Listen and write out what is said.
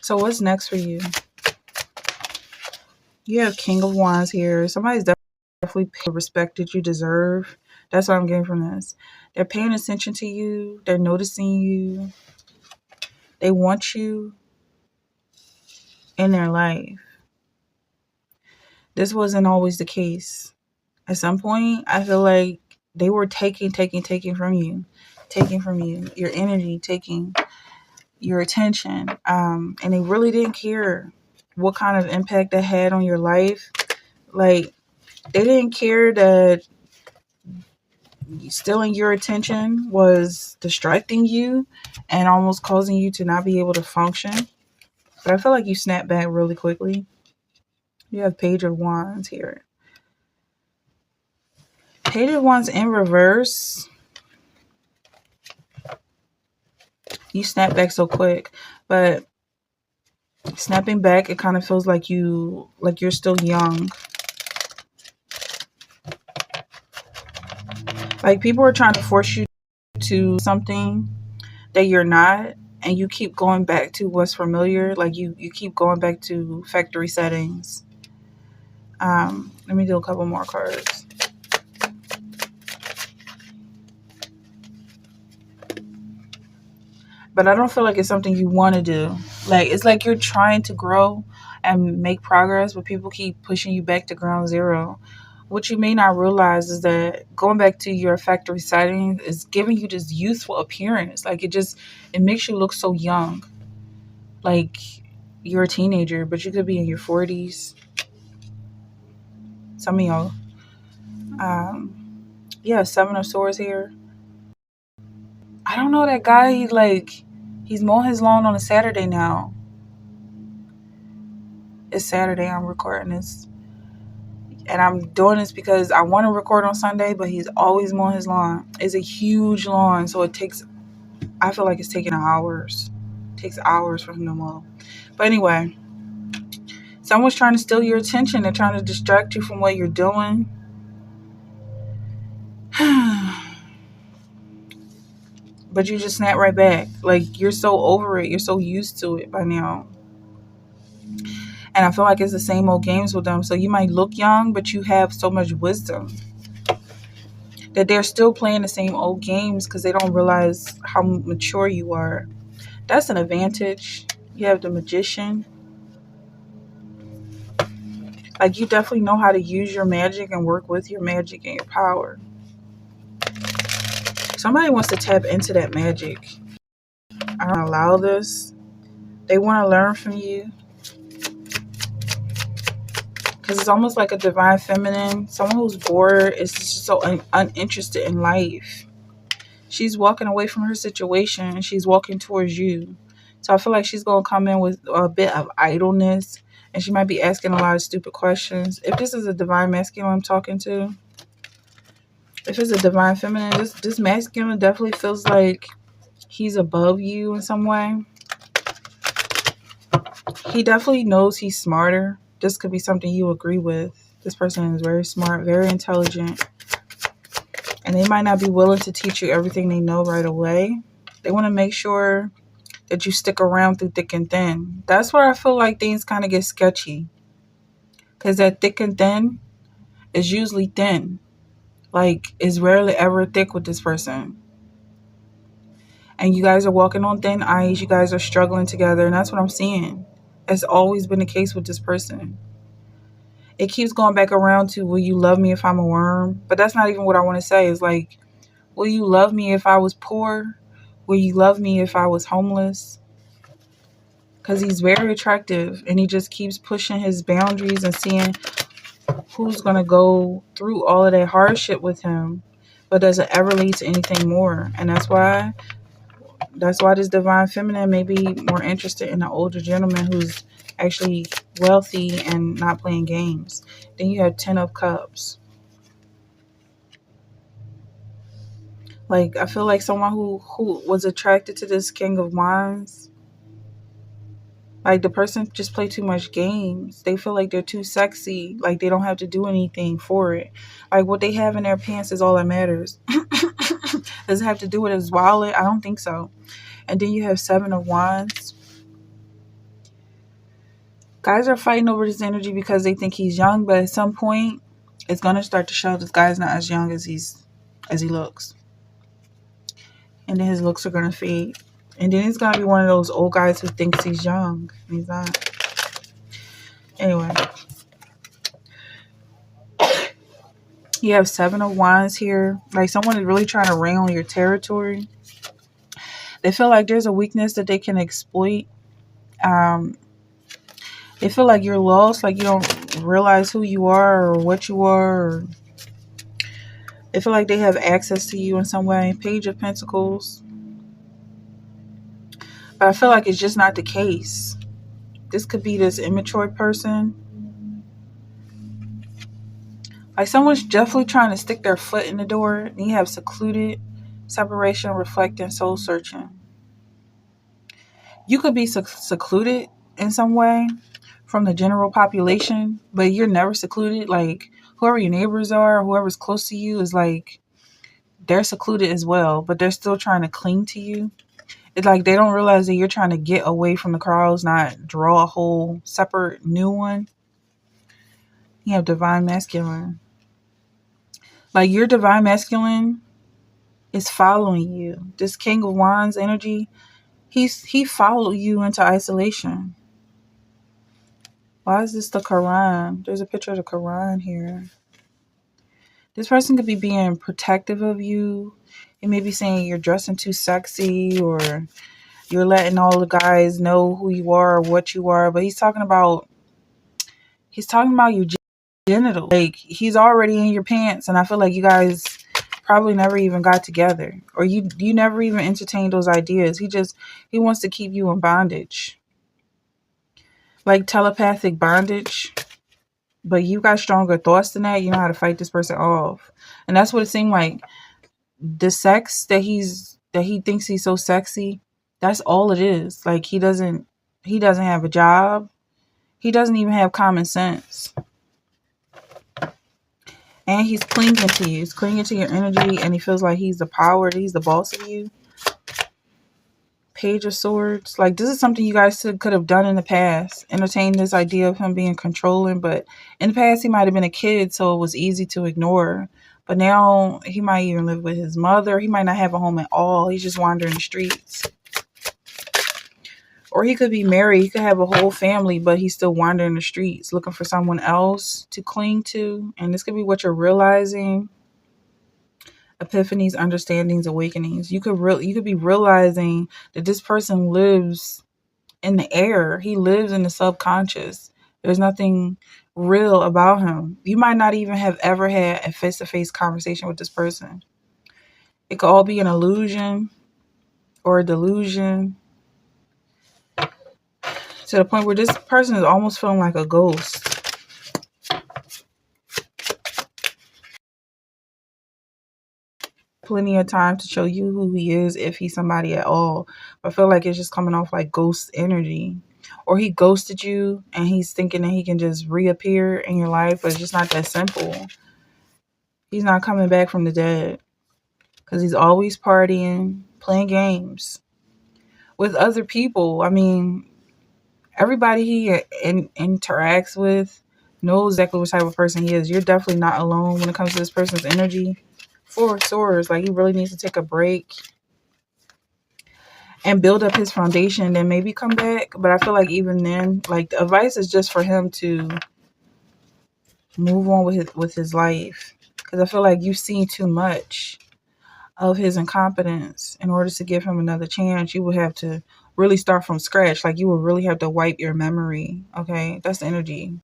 So what's next for you? You have King of Wands here. Somebody's definitely paying the respect that you deserve. That's what I'm getting from this. They're paying attention to you. They're noticing you. They want you in their life. This wasn't always the case. At some point, I feel like they were taking from you, taking from you your energy, taking your attention, and they really didn't care what kind of impact that had on your life. Like, they didn't care that stealing your attention was distracting you and almost causing you to not be able to function. But I feel like you snapped back really quickly. You have Page of Wands here. Page of Wands in reverse. You snap back so quick, but snapping back, it kind of feels like you're still young. Like, people are trying to force you to something that you're not, and you keep going back to what's familiar. Like, you keep going back to factory settings. Let me do a couple more cards. But I don't feel like it's something you want to do. Like, it's like you're trying to grow and make progress, but people keep pushing you back to ground zero. What you may not realize is that going back to your factory settings is giving you this youthful appearance. Like, it makes you look so young. Like, you're a teenager, but you could be in your 40s. Some of y'all. Yeah, Seven of Swords here. I don't know that guy. He's mowing his lawn on a Saturday now. It's Saturday. I'm recording this. And I'm doing this because I want to record on Sunday, but he's always mowing his lawn. It's a huge lawn, so I feel like it's taking hours. It takes hours for him to mow. But anyway, someone's trying to steal your attention. They're trying to distract you from what you're doing. But you just snap right back. Like, you're so over it. You're so used to it by now. And I feel like it's the same old games with them. So you might look young, but you have so much wisdom that they're still playing the same old games because they don't realize how mature you are. That's an advantage. You have the Magician. Like, you definitely know how to use your magic and work with your magic and your power. Somebody wants to tap into that magic. I don't allow this. They want to learn from you. Because it's almost like a divine feminine. Someone who's bored is just so uninterested in life. She's walking away from her situation. She's walking towards you. So I feel like she's going to come in with a bit of idleness. And she might be asking a lot of stupid questions. If this is a divine masculine I'm talking to, if it's a divine feminine, this masculine definitely feels like he's above you in some way. He definitely knows he's smarter. This could be something you agree with. This person is very smart, very intelligent. And they might not be willing to teach you everything they know right away. They want to make sure that you stick around through thick and thin. That's where I feel like things kind of get sketchy. Because that thick and thin is usually thin. Like, it's rarely ever thick with this person. And you guys are walking on thin ice. You guys are struggling together. And that's what I'm seeing. It's always been the case with this person. It keeps going back around to, will you love me if I'm a worm? But that's not even what I want to say. It's like, will you love me if I was poor? Will you love me if I was homeless? Because he's very attractive and he just keeps pushing his boundaries and seeing who's going to go through all of that hardship with him, but doesn't ever lead to anything more. And that's why this divine feminine may be more interested in an older gentleman who's actually wealthy and not playing games. Then you have 10 of Cups. Like, I feel like someone who was attracted to this King of Wands, like, the person just play too much games. They feel like they're too sexy. Like, they don't have to do anything for it. Like, what they have in their pants is all that matters. Does it have to do with his wallet? I don't think so. And then you have 7 of Wands. Guys are fighting over this energy because they think he's young, but at some point, it's gonna start to show this guy's not as young as he looks, and then his looks are gonna fade, and then he's gonna be one of those old guys who thinks he's young, and he's not. Anyway, you have Seven of Wands here. Like someone is really trying to reign on your territory. They feel like there's a weakness that they can exploit. Um, they feel like you're lost, like you don't realize who you are or what you are. Or they feel like they have access to you in some way. Page of Pentacles. But I feel like it's just not the case. This could be this immature person. Like someone's definitely trying to stick their foot in the door. And you have secluded, separation, reflecting, soul searching. You could be secluded in some way from the general population, but you're never secluded. Like whoever your neighbors are, whoever's close to you is like, they're secluded as well, but they're still trying to cling to you. It's like they don't realize that you're trying to get away from the crowds, not draw a whole separate new one. You have Divine Masculine. Like your Divine Masculine is following you. This King of Wands energy, he followed you into isolation. Why is this the Quran? There's a picture of the Quran here. This person could be being protective of you. It may be saying you're dressing too sexy, or you're letting all the guys know who you are or what you are. But he's talking about your genitals. Like he's already in your pants, and I feel like you guys probably never even got together, or you never even entertained those ideas. He wants to keep you in bondage, like telepathic bondage. But you got stronger thoughts than that. You know how to fight this person off. And that's what it seemed like. The sex that he thinks he's so sexy, that's all it is. Like he doesn't have a job. He doesn't even have common sense. And he's clinging to you. He's clinging to your energy, and he feels like he's the power, he's the boss of you. Page of Swords. Like this is something you guys could have done in the past. Entertain this idea of him being controlling, but in the past he might have been a kid, so it was easy to ignore. But now he might even live with his mother. He might not have a home at all. He's just wandering the streets. Or he could be married. He could have a whole family, but he's still wandering the streets looking for someone else to cling to. And this could be what you're realizing. Epiphanies, understandings, awakenings. You could be realizing that this person lives in the air. He lives in the subconscious. There's nothing real about him. You might not even have ever had a face-to-face conversation with this person. It could all be an illusion or a delusion, to the point where this person is almost feeling like a ghost. Plenty of time to show you who he is, if he's somebody at all. I feel like it's just coming off like ghost energy. Or he ghosted you and he's thinking that he can just reappear in your life, but it's just not that simple. He's not coming back from the dead, because he's always partying, playing games with other people. I mean, everybody he interacts with knows exactly what type of person he is. You're definitely not alone when it comes to this person's energy. Four of Swords, like he really needs to take a break and build up his foundation, then maybe come back. But I feel like even then, like the advice is just for him to move on with his life, because I feel like you've seen too much of his incompetence. In order to give him another chance, you would have to really start from scratch. Like you would really have to wipe your memory. Okay, that's the energy.